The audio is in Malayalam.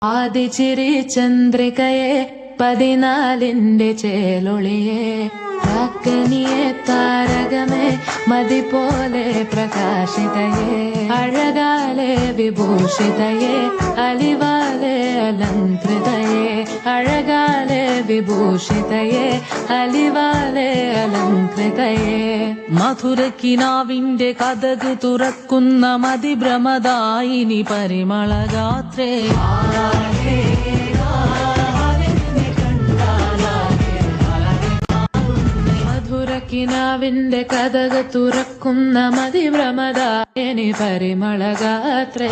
ആദിചിരി ചന്ദ്രികയെ 14ന്റെ ചേലൊളിയെ കാക്കനിയെ താരകമേ മതി പോലെ പ്രകാശിതയെ അഴകാലെ വിഭൂഷിതയെ അലിവാലെ അലങ്കൃതയെ അഴകാലെ വിഭൂഷിതയെ അലിവാലെ അലങ്കൃതയെ മധുരക്കിനാവിന്റെ കഥക് തുറക്കുന്ന മതിഭ്രമദായിനി പരിമളഗാത്രേ മധുരക്കിനാവിന്റെ കഥക് തുറക്കുന്ന മതിഭ്രമദായിനി പരിമളഗാത്രേ